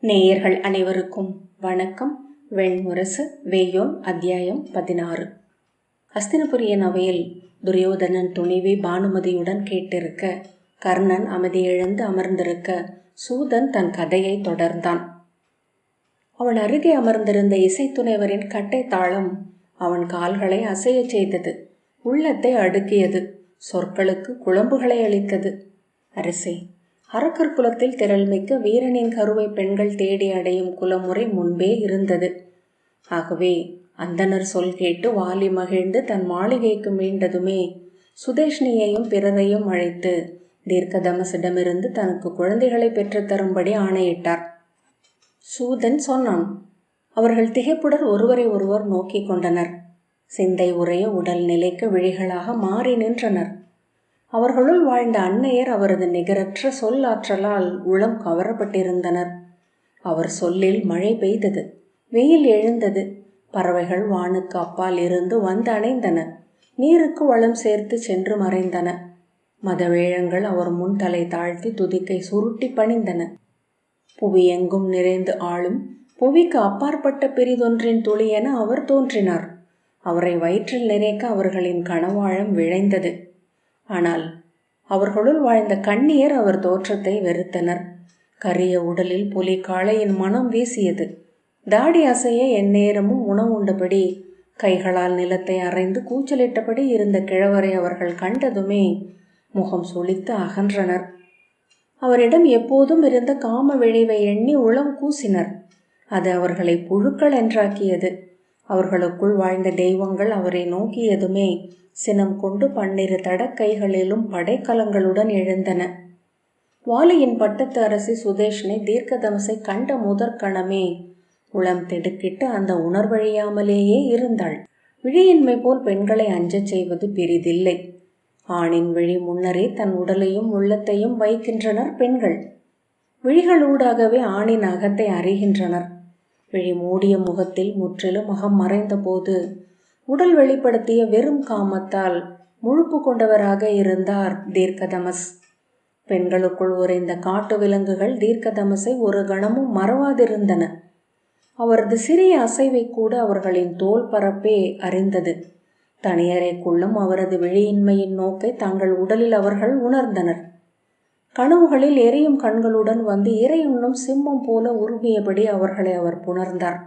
நேயர்கள் அனைவருக்கும் வணக்கம். வெண்முரசு வேயோன் அத்தியாயம் 16. ஹஸ்தினபுரிய நவையில் துரியோதனன் துணிவி பானுமதியுடன் கேட்டிருக்க, கர்ணன் அமைதியிழந்து அமர்ந்திருக்க, சூதன் தன் கதையை தொடர்ந்தான். அவள் அருகே அமர்ந்திருந்த இசைத்துணைவரின் கட்டை தாளம் அவன் கால்களை அசையச் செய்தது, உள்ளத்தை அடுக்கியது, சொற்களுக்கு குழம்புகளை அளித்தது. அரசே, அரக்கர் குலத்தில் திரள்மிக்க வீரனின் கருவை பெண்கள் தேடி அடையும் குலமுறை முன்பே இருந்தது. ஆகவே அந்தனர் சொல் கேட்டு வாலி மகிழ்ந்து தன் மாளிகைக்கு மீண்டதுமே சுதேஷ்ணியையும் பிறரையும் அழைத்து தீர்க்கதமசிடமிருந்து தனக்கு குழந்தைகளை பெற்றுத்தரும்படி ஆணையிட்டார். சூதன் சொன்னான். அவர்கள் திகைப்புடன் ஒருவரை ஒருவர் நோக்கி கொண்டனர். சிந்தை உறைய உடல் நிலைக்க விழிகளாக மாறி நின்றனர். அவர்களுள் வாழ்ந்த அன்னையர் அவரது நிகரற்ற சொல்லாற்றலால் உளம் கவரப்பட்டிருந்தனர். அவர் சொல்லில் மழை பெய்தது, வெயில் எழுந்தது, பறவைகள் வானுக்கு அப்பால் இருந்து வந்து அணைந்தன, நீருக்கு வளம் சேர்த்து சென்று மறைந்தன. மதவேழங்கள் அவர் முன் தலை தாழ்த்தி துதிக்கை சுருட்டி பணிந்தன. புவி எங்கும் நிறைந்து ஆளும் புவிக்கு அப்பாற்பட்ட பெரிதொன்றின் துளி என அவர் தோன்றினார். அவரை வயிற்றில் நிறைக்க அவர்களின் கனவாழம் விழைந்தது. ஆனால் அவர்களுள் வாழ்ந்த கன்னியர் அவர் தோற்றத்தை வெறுத்தனர். கரிய உடலில் புலி காளையின் மனம் வீசியது. தாடி அசைய எந்நேரமும் உணவுண்டபடி கைகளால் நிலத்தை அரைந்து கூச்சலிட்டபடி இருந்த கிழவரை அவர்கள் கண்டதுமே முகம் சுளித்து அகன்றனர். அவரிடம் எப்போதும் இருந்த காம விழைவை எண்ணி உளம் கூசினர். அது அவர்களை புழுக்கள் என்றாக்கியது. அவர்களுக்குள் வாழ்ந்த தெய்வங்கள் அவரை நோக்கியதுமே சினம் கொண்டு 12 தடக்கைகளிலும் படைக்கலங்களுடன் எழுந்தன. வாலியின் பட்டத்து அரசி சுதேஷ்னை தீர்க்கதமசை கண்ட முதற்கணமே உளம் திடுக்கிட்டு அந்த உணர்வழியாமலேயே இருந்தாள். விழியின்மை போல் பெண்களை அஞ்சச் செய்வது பெரிதில்லை. ஆணின் விழி முன்னரே தன் உடலையும் உள்ளத்தையும் வைக்கின்றனர் பெண்கள். விழிகளூடாகவே ஆணின் அகத்தை அறிகின்றனர். விழி மூடிய முகத்தில் முற்றிலும் அகம் மறைந்த போது உடல் வெளிப்படுத்திய வெறும் காமத்தால் முழுப்பு கொண்டவராக இருந்தார் தீர்க்கதமஸ். பெண்களுக்குள் உறைந்த காட்டு விலங்குகள் தீர்க்கதமஸை ஒரு கணமும் மறவாதிருந்தன. அவரது சிறிய அசைவை கூட அவர்களின் தோல் பரப்பே அறிந்தது. தனியறைக்குள்ளும் அவரது விழியின்மையின் நோக்கை தங்கள் உடலில் அவர்கள் உணர்ந்தனர். கனவுகளில் எரியும் கண்களுடன் வந்து இரையுண்ணும் சிம்மம் போல உருவியபடி அவர்களை அவர் புணர்ந்தார்.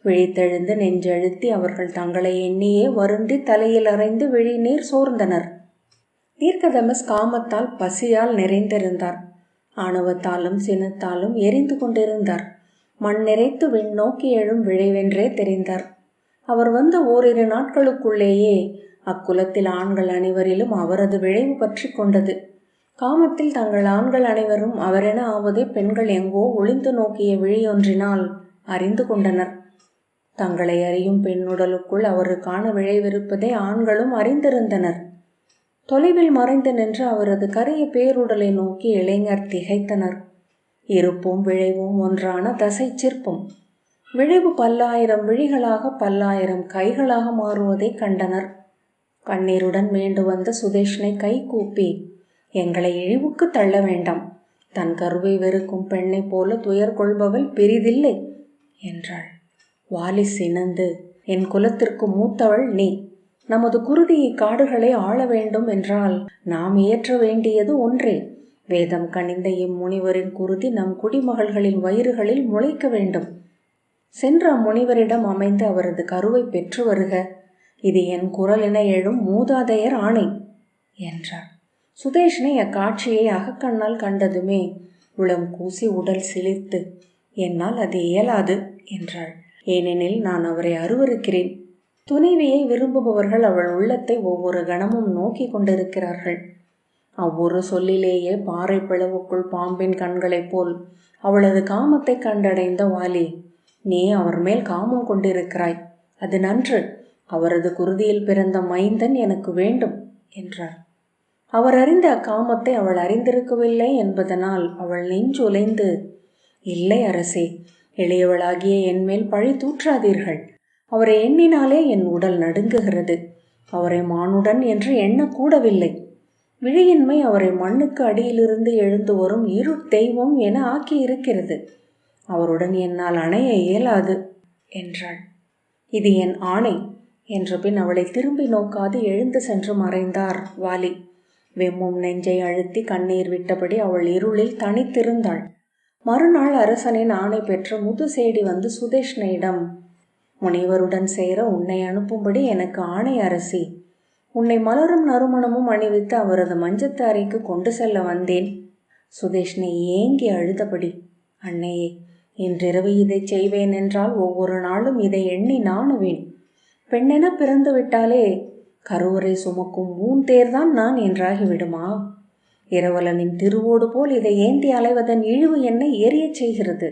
விழித்தெழுந்து நெஞ்செழுத்தி அவர்கள் தங்களை எண்ணியே வருந்தி தலையில் அரைந்து விழி நீர் சோர்ந்தனர். தீர்க்கதமஸ் காமத்தால் பசியால் நிறைந்திருந்தார். ஆணவத்தாலும் சினத்தாலும் எரிந்து கொண்டிருந்தார். மண் நிறைத்து விண்ணோக்கி எழும் விழைவென்றே தெரிந்தார். அவர் வந்த ஓரிரு நாட்களுக்குள்ளேயே அக்குலத்தில் ஆண்கள் அனைவரிலும் அவரது விழைவு பற்றி கொண்டது. காமத்தில் தங்கள் ஆண்கள் அனைவரும் அவரென ஆவதை பெண்கள் எங்கோ ஒளிந்து நோக்கிய விழியொன்றினால் அறிந்து கொண்டனர். தங்களை அறியும் பெண்ணுடலுக்குள் அவருக்கான விழைவிருப்பதை ஆண்களும் அறிந்திருந்தனர். தொலைவில் மறைந்து நின்று அவரது கரிய பேருடலை நோக்கி இளைஞர் திகைத்தனர். இருப்பும் விழைவும் ஒன்றான தசை சிற்பம். விழைவு 1000 விழிகளாக 1000 கைகளாக மாறுவதை கண்டனர். கண்ணீருடன் மீண்டு வந்த சுதேஷ்னை கை கூப்பி, எங்களை இழிவுக்கு தள்ள வேண்டாம், தன் கருவை வெறுக்கும் பெண்ணை போல துயர் கொள்பவள் பெரிதில்லை என்றாள். வாலி சினந்து, என் குலத்திற்கு மூத்தவள் நீ. நமது குருதி காடுகளை ஆள வேண்டும் என்றால் நாம் இயற்ற வேண்டியது ஒன்றே. வேதம் கனிந்த இம்முனிவரின் குருதி நம் குடிமகள்களின் வயிறுகளில் முளைக்க வேண்டும். சென்ற அம்முனிவரிடம் அமைந்து அவரது கருவை பெற்று வருக. இது என் குரல் என எழும் மூதாதையர் ஆணை என்றார். சுதேஷ்னை அக்காட்சியை அகக்கண்ணால் கண்டதுமே உளம் கூசி உடல் சிலிர்த்து, என்னால் அது இயலாது என்றாள். ஏனெனில் நான் அவரை அருவருக்கிறேன். துணைவியை விரும்புபவர்கள் அவள் உள்ளத்தை ஒவ்வொரு கணமும் நோக்கி கொண்டிருக்கிறார்கள். அவ்வொரு சொல்லிலேயே பாறை பிளவுக்குள் பாம்பின் கண்களைப் போல் அவளது காமத்தை கண்டடைந்த வாலி, நீ அவர் மேல் காமம் கொண்டிருக்கிறாய். அது நன்று. அவரது குருதியில் பிறந்த மைந்தன் எனக்கு வேண்டும் என்றார். அவர் அறிந்த அக்காமத்தை அவள் அறிந்திருக்கவில்லை என்பதனால் அவள் நெஞ்சுலைந்து, இல்லை அரசே, எளியவளாகிய என்மேல் பழி தூற்றாதீர்கள். அவரை எண்ணினாலே என் உடல் நடுங்குகிறது. அவரை மானுடன் என்று எண்ணக்கூடவில்லை. விழியின்மை அவரை மண்ணுக்கு அடியிலிருந்து எழுந்து வரும் இரு தெய்வம் என ஆக்கி இருக்கிறது. அவருடன் என்னால் அணைய இயலாது என்றாள். இது என் ஆணை என்ற பின் அவளை திரும்பி நோக்காது எழுந்து சென்று மறைந்தார் வாலி. வெம்மும் நெஞ்சை அழுத்தி கண்ணீர் விட்டபடி அவள் இருளில் தனித்திருந்தாள். மறுநாள் அரசனின் ஆணை பெற்ற முதுசேடி வந்து சுதேஷ்ணையிடம், முனிவருடன் சேர உன்னை அனுப்பும்படி எனக்கு ஆணை அரசி. உன்னை மலரும் நறுமணமும் அணிவித்து அவரது மஞ்சத்து அறைக்கு கொண்டு செல்ல வந்தேன். சுதேஷ்ணை ஏங்கி அழுதபடி, அன்னையே, இன்றிரவு இதை செய்வேன் என்றால் ஒவ்வொரு நாளும் இதை எண்ணி நாணுவேன். பெண்ணென பிறந்து விட்டாலே கருவறை சுமக்கும் மூந்தேர்தான் நான் என்றாகிவிடுமா? இரவலனின் திருவோடு போல் இதை ஏந்தி அலைவதன் இழிவு என்னை எரியச் செய்கிறது.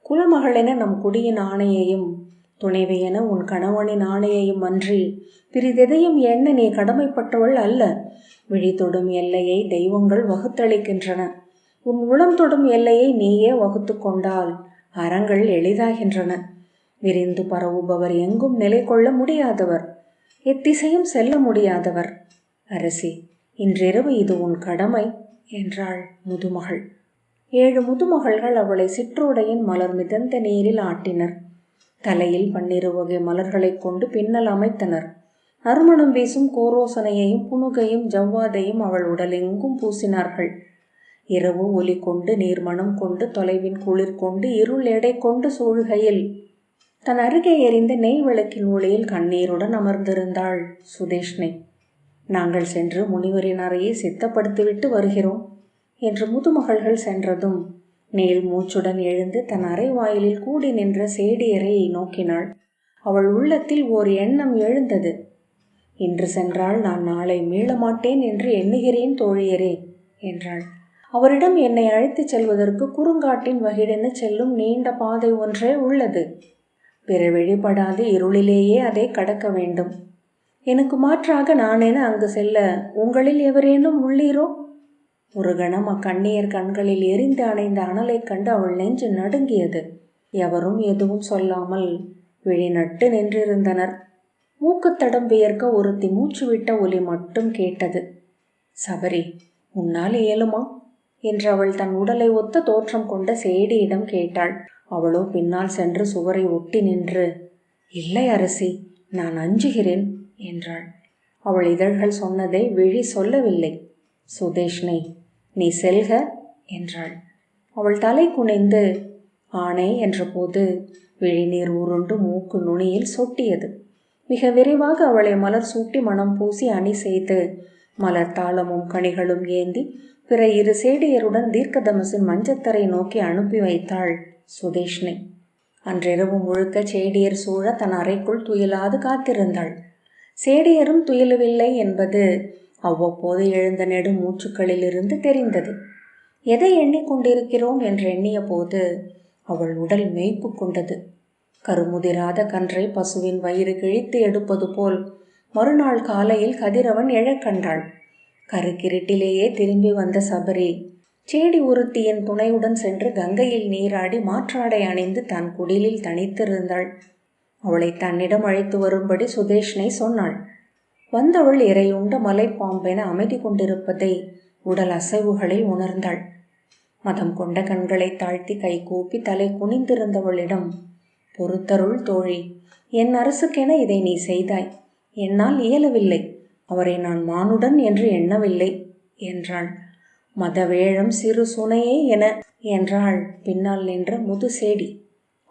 குலமகளென நம் குடியின் ஆணையையும் துணைவையென உன் கணவனின் ஆணையையும் அன்றி பிரிதெதையும் எண்ண நீ கடமைப்பட்டவள் அல்ல. விழி தொடும் எல்லையை தெய்வங்கள் வகுத்தளிக்கின்றன. உன் உளம் தொடும் எல்லையை நீயே வகுத்து கொண்டால் அறங்கள் எளிதாகின்றன. விரிந்து பரவுபவர் எங்கும் நிலை கொள்ள முடியாதவர், எத்திசையும் செல்ல முடியாதவர். அரசி, இன்றிரவு இது உன் கடமை என்றாள் முதுமகள். 7 முதுமகள்கள் அவளை சிற்றோடையின் மலர் மிதந்த நீரில் ஆட்டினர். தலையில் 12 வகை மலர்களை கொண்டு பின்னல் அமைத்தனர். நறுமணம் வீசும் கோரோசனையையும் புனுகையும் ஜவ்வாதையும் அவள் உடலெங்கும் பூசினார்கள். இரவு ஒலி கொண்டு நீர்மணம் கொண்டு தொலைவின் குளிர் கொண்டு இருள் எடை கொண்டு சூழ்கையில் தன் அருகே எரிந்த நெய் விளக்கின் ஒளியில் கண்ணீருடன் அமர்ந்திருந்தாள் சுதேஷ்ணை. நாங்கள் சென்று முனிவரின் அறையை சித்தப்படுத்திவிட்டு வருகிறோம் என்று முதுமகள்கள் சென்றதும் நீள் மூச்சுடன் எழுந்து தன் அறை வாயிலில் கூடி நின்ற சேடியரை நோக்கினாள். அவள் உள்ளத்தில் ஓர் எண்ணம் எழுந்தது. இன்று சென்றால் நான் நாளை மீளமாட்டேன் என்று எண்ணுகிறேன் தோழியரே என்றாள். அவரிடம் என்னை அழைத்துச் செல்வதற்கு குறுங்காட்டின் வகிடென செல்லும் நீண்ட பாதை ஒன்றே உள்ளது. பிற வெளிப்படாது இருளிலேயே அதை கடக்க வேண்டும். எனக்கு மாற்றாக நானென அங்கு செல்ல உங்களில் எவரேனும் உள்ளீரோ? ஒரு கணம் அக்கண்ணியர் கண்களில் எரிந்து அணைந்த அனலை கண்டு அவள் நெஞ்சு நடுங்கியது. எவரும் எதுவும் சொல்லாமல் விழிநட்டு நின்றிருந்தனர். மூக்குத்தடம் வியர்க்க ஒருத்தி மூச்சு விட்ட ஒலி மட்டும் கேட்டது. சபரி, உன்னால் இயலுமா என்று அவள் தன் உடலை ஒத்த தோற்றம் கொண்ட சேடியிடம் கேட்டாள். அவளோ பின்னால் சென்று சுவரை ஒட்டி நின்று, இல்லை அரசி, நான் அஞ்சுகிறேன் என்றாள். அவள் இதழ்கள் சொன்னதை விழி சொல்லவில்லை. சுதேஷ்ணை, நீ செல்க என்றாள். அவள் தலை குனிந்து ஆணை என்றபோது விழிநீர் உருண்டு மூக்கு நுனியில் சொட்டியது. மிக விரைவாக அவளை மலர் சூட்டி மனம் பூசி அணி செய்து மலர் தாளமும் கனிகளும் ஏந்தி பிற 2 சேடியருடன் தீர்க்கதமசின் மஞ்சத்தரை நோக்கி அனுப்பி வைத்தாள் சுதேஷ்ணை. அன்றிரவு முழுக்க சேடியர் சூழ தன் அறைக்குள் துயிலாது காத்திருந்தாள். சேடியரும் துயிலவில்லை என்பது அவ்வப்போது எழுந்த நெடு மூச்சுக்களிலிருந்து தெரிந்தது. எதை எண்ணிக்கொண்டிருக்கிறோம் என்று எண்ணிய போது அவள் உடல் மேய்ப்பு கொண்டது. கருமுதிராத கன்றை பசுவின் வயிறு கிழித்து எடுப்பது போல் மறுநாள் காலையில் கதிரவன் எழக் கண்டாள். கருக்கிருட்டிலேயே திரும்பி வந்த சபரி சேடி ஒருத்தியின் துணையுடன் சென்று கங்கையில் நீராடி மாற்றாடை அணிந்து தன் குடிலில் தனித்திருந்தாள். அவளை தன்னிடம் அழைத்து வரும்படி சுதேஷ்ணை சொன்னாள். வந்தவள் இறையுண்ட மலைப்பாம்பென அமைதி கொண்டிருப்பதை உடல் அசைவுகளில் உணர்ந்தாள். மதம் கொண்ட கண்களை தாழ்த்தி கைகூப்பி தலை குனிந்திருந்தவளிடம், பொறுத்தருள் தோழி, என் அரசுக்கென இதை நீ செய்தாய். என்னால் இயலவில்லை. அவரை நான் மானுடன் என்று எண்ணவில்லை என்றாள். மதவேழம் சிறு சுனையே என என்றாள் பின்னால் நின்ற முதுசேடி.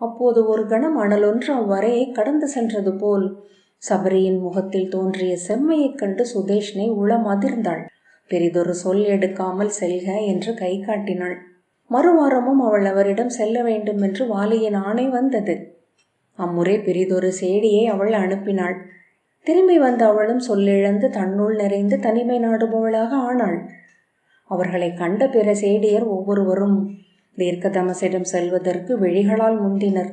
அப்போது ஒரு கணம் அனலொன்று அவ்வரையை கடந்து சென்றது போல் சபரியின் முகத்தில் தோன்றிய செம்மையைக் கண்டு சுதேஷ்ணை உளம் அதிர்ந்தாள். பெரிதொரு சொல் எடுக்காமல் செல்க என்று கை காட்டினாள். மறுவாரமும் அவள் அவரிடம் செல்ல வேண்டும் என்று வாலியின் ஆணை வந்தது. அம்முறை பெரிதொரு சேடியை அவள் அனுப்பினாள். திரும்பி வந்த அவளும் சொல்லிழந்து தன்னுள் நிறைந்து தனிமை நாடுபவளாக ஆனாள். அவர்களை கண்ட பிற சேடியர் ஒவ்வொருவரும் தீர்க்கதமசிடம் செல்வதற்கு விழிகளால் முந்தினர்.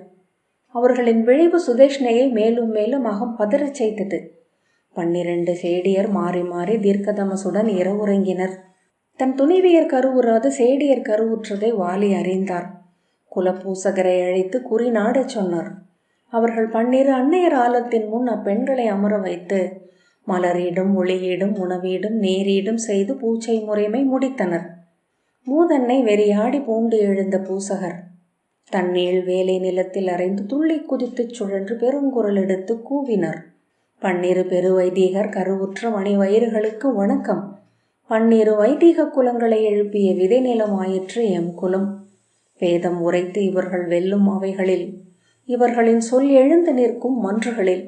அவர்களின் விழைவு சுதேஷ்ணையை மேலும் மேலும் அகம் பதறச் செய்தது. 12 சேடியர் மாறி மாறி தீர்க்கதமசுடன் இரவுறங்கினர். தன் துணைவியர் கருவுறாது சேடியர் கருவுற்றதை வாலி அறிந்தார். குலப்பூசகரை அழைத்து குறி நாடச் சொன்னார். அவர்கள் 12 அன்னையர் ஆலத்தின் முன் அப்பெண்களை அமர வைத்து மலரீடும் ஒளியீடும் உணவீடும் நீரீடும் செய்து பூச்சை முறைமை முடித்தனர். மூதன்னை வெறியாடி பூண்டு எழுந்த பூசகர் தண்ணீள் வேலை நிலத்தில் அரைந்து துள்ளி குதித்துச் சுழன்று பெருங்குரல் எடுத்து கூவினர். பன்னிரு பெரு வைதீகர் கருவுற்ற மணி வயிறுகளுக்கு வணக்கம். பன்னிரு வைதீக குலங்களை எழுப்பிய விதை நிலமாயிற்று எம் குலம். வேதம் உரைத்து இவர்கள் வெல்லும் அவைகளில், இவர்களின் சொல் எழுந்து நிற்கும் மன்றுகளில்,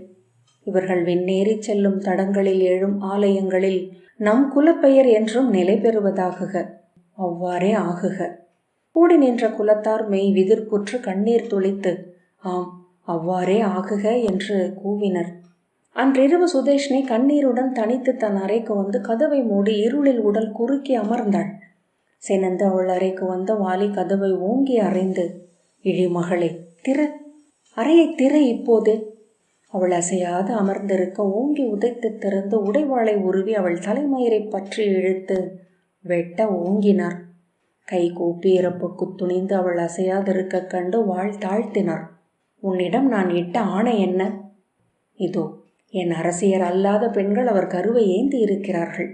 இவர்கள் விண்ணேறி செல்லும் தடங்களில் எழும் ஆலயங்களில் நம் குலப்பெயர் என்றும் நிலை பெறுவதாகுக. அவ்வாறே ஆகுக. கூடி நின்ற குலத்தார் மெய் விதிர்ப்புற்று கண்ணீர் துளித்து ஆம் அவ்வாறே ஆகுக என்று கூவினர். அன்றிரவு சுதேஷ்ணி கண்ணீருடன் தனித்து தன் அறைக்கு வந்து கதவை மூடி இருளில் உடல் குறுக்கி அமர்ந்தாள். சினந்து அவள் அறைக்கு வந்த வாலி கதவை ஓங்கி அறைந்து, இழிமகளே, திற, அறையை திற இப்போதே. அவள் அசையாது அமர்ந்திருக்க ஓங்கி உதைத்து திறந்து உடைவாளை உருவி அவள் தலைமயிரை பற்றி இழுத்து வெட்ட ஓங்கினார். கை கூப்பி இறப்புக்கு துணிந்து அவள் அசையாதிருக்க கண்டு வாழ் தாழ்த்தினார். உன்னிடம் நான் இட்ட ஆணை என்ன? இதோ என் அரசியர் அல்லாத பெண்கள் அவர் கருவை ஏந்தி இருக்கிறார்கள்.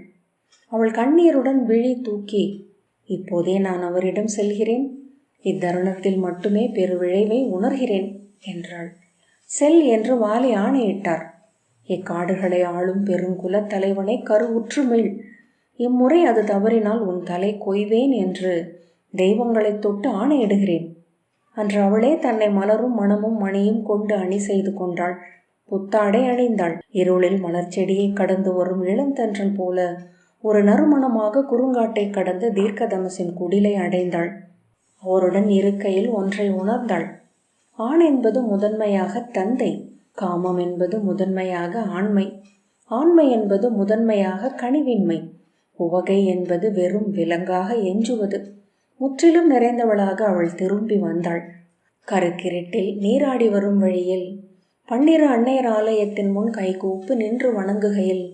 அவள் கண்ணீருடன் விழி தூக்கி, இப்போதே நான் அவரிடம் செல்கிறேன். இத்தருணத்தில் மட்டுமே பெருவிளைவை உணர்கிறேன் என்றாள். செல் என்று வாலி ஆணையிட்டார். இக்காடுகளை ஆளும் பெருங்குல தலைவனை கருவுற்று மீள். இம்முறை அது தவறினால் உன் தலை கொய்வேன் என்று தெய்வங்களை தொட்டு ஆணையிடுகிறேன். அன்று அவளே தன்னை மலரும் மணமும் மணியும் கொண்டு அணி செய்து கொண்டாள். புத்தாடை அணிந்தாள். இருளில் மலர்ச்செடியை கடந்து வரும் இளந்தன்றல் போல ஒரு நறுமணமாக குறுங்காட்டை கடந்து தீர்க்கதமசின் குடிலை அடைந்தாள். அவருடன் இருக்கையில் ஒன்றை உணர்ந்தாள். ஆண் என்பது முதன்மையாக தந்தை, காமம் என்பது முதன்மையாக ஆண்மை, ஆண்மை என்பது முதன்மையாக கனிவின்மை, உவகை என்பது வெறும் விலங்காக எஞ்சுவது. முற்றிலும் நிறைந்தவளாக அவள் திரும்பி வந்தாள். கருக்கிருட்டில் நீராடி வரும் வழியில் பன்னிரு அன்னையர் ஆலயத்தின் முன் கைகூப்பு நின்று வணங்குகையில்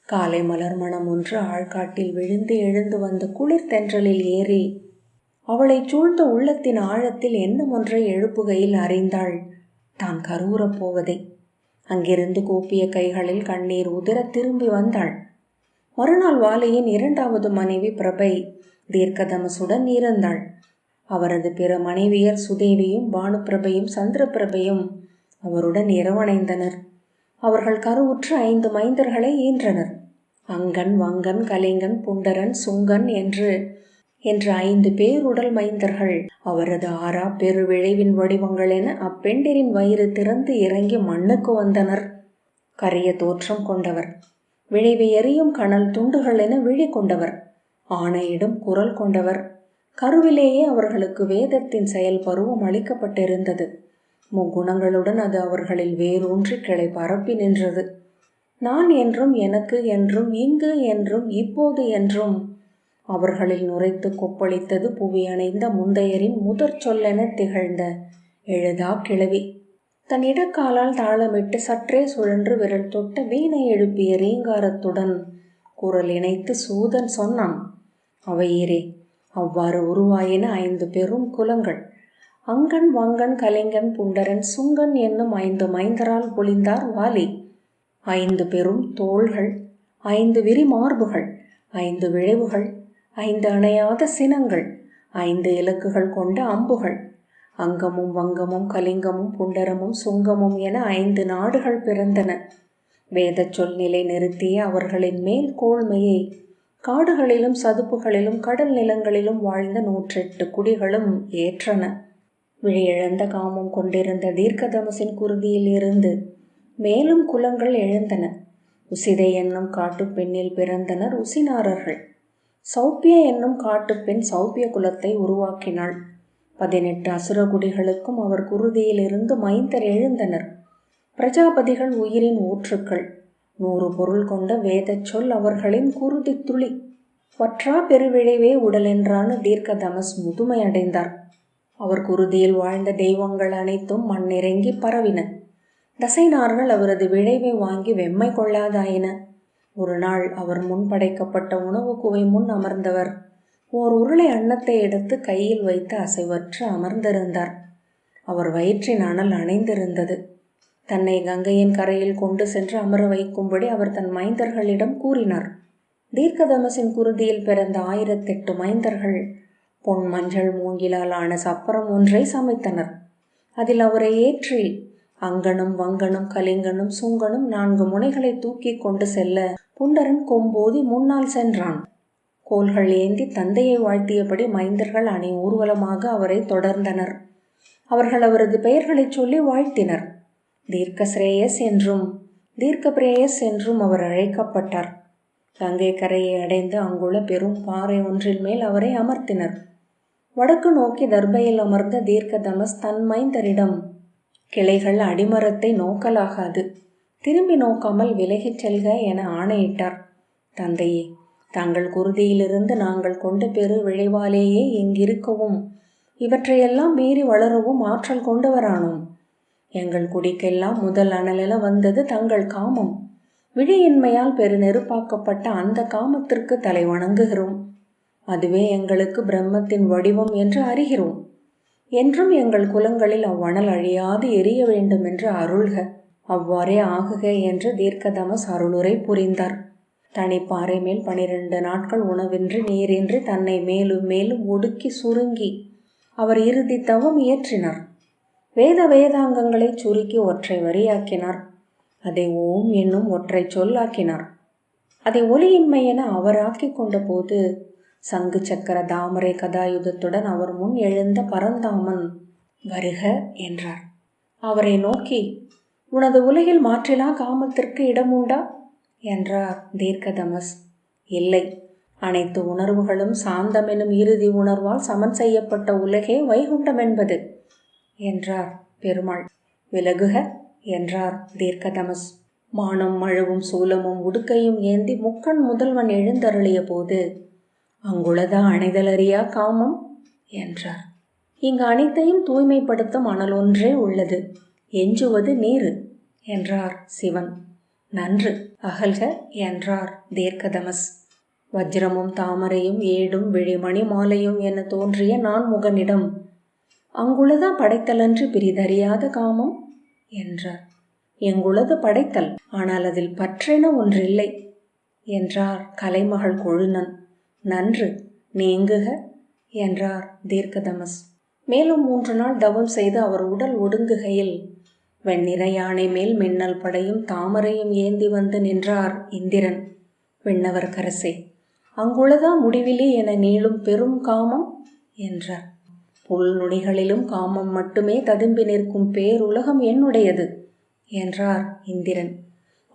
காலை மலர் மணம் ஒன்று ஆழ்காட்டில் விழுந்து எழுந்து வந்த குளிர் தென்றலில் ஏறி அவளை சூழ்ந்த உள்ளத்தின் ஆழத்தில் எண்ணம் ஒன்றை எழுப்புகையில் அறிந்தாள் தான் கருவுறப் போவதை. அங்கிருந்து கூப்பிய கைகளில் கண்ணீர் உதிர திரும்பி வந்தாள். மறுநாள் வாலியின் இரண்டாவது மனைவி பிரபை தீர்க்கதமசுடன் இருந்தாள். அவரது பிற மனைவியர் சுதேவியும் பானுப்பிரபையும் சந்திரபிரபையும் அவருடன் இரவணைந்தனர். அவர்கள் கருவுற்று 5 மைந்தர்களை ஈன்றனர். அங்கன், வங்கன், கலிங்கன், புண்டரன், சுங்கன் என்று 5 பேருடல் மைந்தர்கள் அவரது ஆறா பெருவிளைவின் வடிவங்கள் என அப்பெண்டிரின் வயிறு திறந்து இறங்கி மண்ணுக்கு வந்தனர். கரிய தோற்றம் கொண்டவர், விளைவை எரியும் கனல் துண்டுகள் என விழி கொண்டவர், ஆணையிடும் குரல் கொண்டவர். கருவிலேயே அவர்களுக்கு வேதத்தின் செயல் பருவம் அளிக்கப்பட்டிருந்தது. முக்குணங்களுடன் அது அவர்களில் வேரூன்றி கிளை பரப்பி நின்றது. நான் என்றும், எனக்கு என்றும், இங்கு என்றும், இப்போது என்றும் அவர்களில் நுரைத்து கொப்பளித்தது புவி அணைந்த முந்தையரின் முதற் சொல்லென திகழ்ந்த எழுதா கிழவி. தன் இடக்காலால் தாளமிட்டு சற்றே சுழன்று விரல் தொட்ட வீணை எழுப்பிய ரீங்காரத்துடன் குரல் இணைத்து சூதன் சொன்னான், அவையீரே, அவ்வாறு உருவாயின 5 பெரும் குலங்கள். அங்கன், வங்கன், கலிங்கன், புண்டரன், சுங்கன் என்னும் 5 மைந்தரால் பொழிந்தார் வாலி. 5 பெரும் தோள்கள், 5 விரிமார்புகள், 5 விழைவுகள், 5 அணையாத சினங்கள், 5 இலக்குகள் கொண்ட அம்புகள். அங்கமும் வங்கமும் கலிங்கமும் புண்டரமும் சுங்கமும் என 5 நாடுகள் பிறந்தன. வேத சொல் நிலை நிறுத்திய அவர்களின் மேல் கோள்மையை காடுகளிலும் சதுப்புகளிலும் கடல் நிலங்களிலும் வாழ்ந்த 108 குடிகளும் ஏற்றன. விழியிழந்த காமம் கொண்டிருந்த தீர்க்கதமசின் குருதியில் இருந்து மேலும் குலங்கள் எழுந்தன. உசிதை என்னும் காட்டுப்பெண்ணில் பிறந்தனர் உசினாரர்கள். சௌப்பிய என்னும் காட்டுப்பெண் சௌப்பிய குலத்தை உருவாக்கினாள். 18 அசுரகுடிகளுக்கும் அவர் குருதியில் இருந்து மைந்தர் எழுந்தனர். பிரஜாபதிகள் உயிரின் ஊற்றுக்கள். 100 பொருள் கொண்ட வேத சொல் அவர்களின் குருதி துளி. வற்றா பெருவிளைவே உடலென்றான தீர்க்கதமஸ் முதுமை அடைந்தார். அவர் குருதியில் வாழ்ந்த தெய்வங்கள் அனைத்தும் மண்ணிறங்கி பரவின. தசைநார்கள் அவரது விளைவை வாங்கி வெம்மை கொள்ளாதாயின. ஒரு நாள் அவர் முன் படைக்கப்பட்ட உணவு குவை முன் அமர்ந்தவர் ஓர் உருளை அன்னத்தை எடுத்து கையில் வைத்து அசைவற்று அமர்ந்திருந்தார். அவர் வயிற்றின் அனல் அணைந்திருந்தது. தன்னை கங்கையின் கரையில் கொண்டு சென்று அமர வைக்கும்படி அவர் தன் மைந்தர்களிடம் கூறினார். தீர்க்கதமசின் குருதியில் பிறந்த 1008 மைந்தர்கள் பொன் மஞ்சள் மூங்கிலால் ஆன சப்பரம் ஒன்றை சமைத்தனர். அதில் அவரை ஏற்றி அங்கனும் வங்கனும் கலிங்கனும் சுங்கனும் 4 முனைகளை தூக்கி கொண்டு செல்ல புண்டரன் கொம்போதி முன்னால் சென்றான். கோல்கள் ஏந்தி தந்தையை வாழ்த்தியபடி மைந்தர்கள் அணி ஊர்வலமாக அவரை தொடர்ந்தனர். அவர்கள் அவரது பெயர்களை சொல்லி வாழ்த்தினர். தீர்க்கஸ்ரேயஸ் என்றும் தீர்க்கபிரேயஸ் என்றும் அவர் அழைக்கப்பட்டார். கங்கை கரையை அடைந்து அங்குள்ள பெரும் பாறை ஒன்றின் மேல் அவரை அமர்த்தினர். வடக்கு நோக்கி தர்பையில் அமர்ந்த தீர்க்கதமஸ் தன் மைந்தரிடம், கிளைகள் அடிமரத்தை நோக்கலாகாது, திரும்பி நோக்காமல் விலகிச் செல்க என ஆணையிட்டார். தந்தையே, தங்கள் குருதியிலிருந்து நாங்கள் கொண்ட பெரு விளைவாலேயே இங்கிருக்கவும் இவற்றையெல்லாம் மீறி வளரவும் ஆற்றல் கொண்டவரானோம். எங்கள் குடிக்கெல்லாம் முதல் அனலென வந்தது தங்கள் காமம். விழியின்மையால் பெரு நெருப்பாக்கப்பட்ட அந்த காமத்திற்கு தலை வணங்குகிறோம். அதுவே எங்களுக்கு பிரம்மத்தின் வடிவம் என்று அறிகிறோம். என்றும் எங்கள் குலங்களில் அவ்வணல் அழியாது எரிய வேண்டும் என்று அருள்க. அவ்வாறே ஆகுக என்று தீர்க்கதமஸ் அருளுரை புரிந்தார். தனிப்பாறை மேல் 12 நாட்கள் உணவின்றி நீரின்றி தன்னை மேலும் மேலும் ஒடுக்கி சுருங்கி அவர் இறுதி தவம் இயற்றினார். வேதாங்கங்களை சுருக்கி ஒற்றை வரியாக்கினார். அதை ஓம் என்னும் ஒற்றை சொல்லாக்கினார். அதை ஒலியின்மை என அவர் ஆக்கி கொண்ட போது சங்கு சக்கர தாமரை கதாயுதத்துடன் அவர் முன் எழுந்த பரந்தாமன் வருக என்றார். அவரை நோக்கி, உனது உலகில் மாற்றிலா காமத்திற்கு இடம் உண்டா என்றார் தீர்க்கதமஸ். இல்லை, அனைத்து உணர்வுகளும் சாந்தமெனும் இறுதி உணர்வால் சமன் செய்யப்பட்ட உலகே வைகுண்டம் என்பது என்றார் பெருமாள். விலகுக என்றார் தீர்க்கதமஸ். மானும் மழுவும் சூலமும் உடுக்கையும் ஏந்தி முக்கண் முதல்வன் எழுந்தருளிய போது, அங்குளதா அணைதலறியா காமம் என்றார். இங்கு அனைத்தையும் தூய்மைப்படுத்தும் அனல் ஒன்றே உள்ளது, எஞ்சுவது நீரு என்றார் சிவன். நன்று, அகல்க என்றார் தீர்க்கதமஸ். வஜ்ரமும் தாமரையும் ஏடும் விழிமணி மாலையும் என தோன்றிய நான் முகனிடம், அங்குளதா படைத்தலன்று பிரிதறியாத காமம் என்றார். எங்குளது படைத்தல், ஆனால் அதில் பற்றென ஒன்றில்லை என்றார் கலைமகள் கொழுநன். நன்று, நீங்குக என்றார் தீர்க்கதமஸ். மேலும் 3 நாள் தவம் செய்து அவர் உடல் ஒடுங்குகையில் வெண்ணிற யானை மேல் மின்னல் படையும் தாமரையும் ஏந்தி வந்து நின்றார் இந்திரன். விண்ணவர் கரசே, அங்குளதா முடிவிலி என நீளும் பெரும் காமம் என்றார். புல் நுனிகளிலும் காமம் மட்டுமே ததும்பி நிற்கும் பேருலகம் என்னுடையது என்றார் இந்திரன்.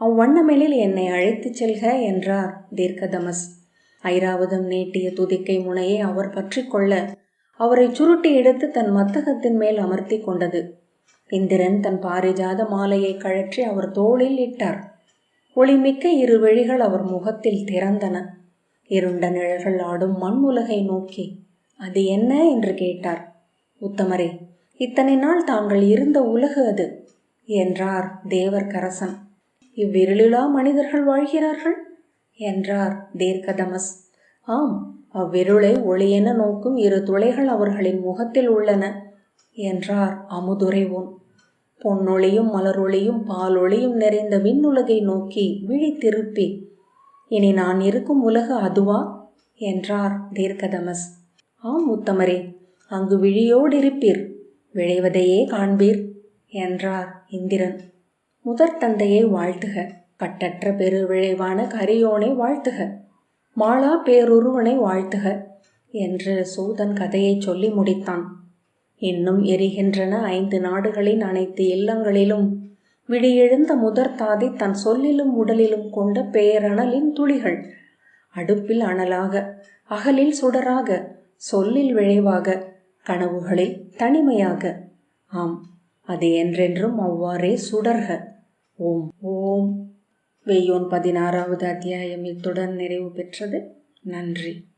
அவ்வண்ணமெனில் என்னை அழைத்துச் செல்க என்றார் தீர்க்கதமஸ். ஐராவதம் நீட்டிய துதிக்கை முனையை அவர் பற்றி கொள்ள அவரை சுருட்டி எடுத்து தன் மத்தகத்தின் மேல் அமர்த்தி கொண்டது. இந்திரன் தன் பாரிஜாத மாலையை கழற்றி அவர் தோளில் இட்டார். ஒளிமிக்க 2 விழிகள் அவர் முகத்தில் திறந்தன. இருண்ட நிழல்கள் ஆடும் மண் உலகை நோக்கி, அது என்ன என்று கேட்டார். உத்தமரே, இத்தனை நாள் தாங்கள் இருந்த உலகு அது என்றார் தேவர் கரசன். இவ்விருளிலா மனிதர்கள் வாழ்கிறார்கள் என்றார் தீர்க்கதமஸ். ஆம், அவ்விருளை ஒளியென நோக்கும் 2 துளைகள் அவர்களின் முகத்தில் உள்ளன என்றார் அமுதுரைவோன். பொன்னொளியும் மலரொளியும் பாலொளியும் நிறைந்த விண்ணுலகை நோக்கி விழி திருப்பி, இனி நான் இருக்கும் உலகு அதுவா என்றார் தீர்க்கதமஸ். ஆம் உத்தமரே, அங்கு விழியோடு இருப்பீர், விளைவதையே காண்பீர் என்றார் இந்திரன். முதற் தந்தையை வாழ்த்துக, கட்டற்ற பெரு விளைவான கரியோனை வாழ்த்துக, மாளா பேருருவனை வாழ்த்துக என்று சூதன் கதையை சொல்லி முடித்தான். இன்னும் எரிகின்றன 5 நாடுகளின் அனைத்து இல்லங்களிலும் விடியெழுந்த முதற் தாதை தன் சொல்லிலும் உடலிலும் கொண்ட பேரணலின் துளிகள். அடுப்பில் அனலாக, அகலில் சுடராக, சொல்லில் விளைவாக, கனவுகளில் தனிமையாக. ஆம், அது என்றென்றும் அவ்வாறே சுடர்க. ஓம் ஓம். வெய்யோன் 16வது அத்தியாயம் இத்துடன் நிறைவு பெற்றது. நன்றி.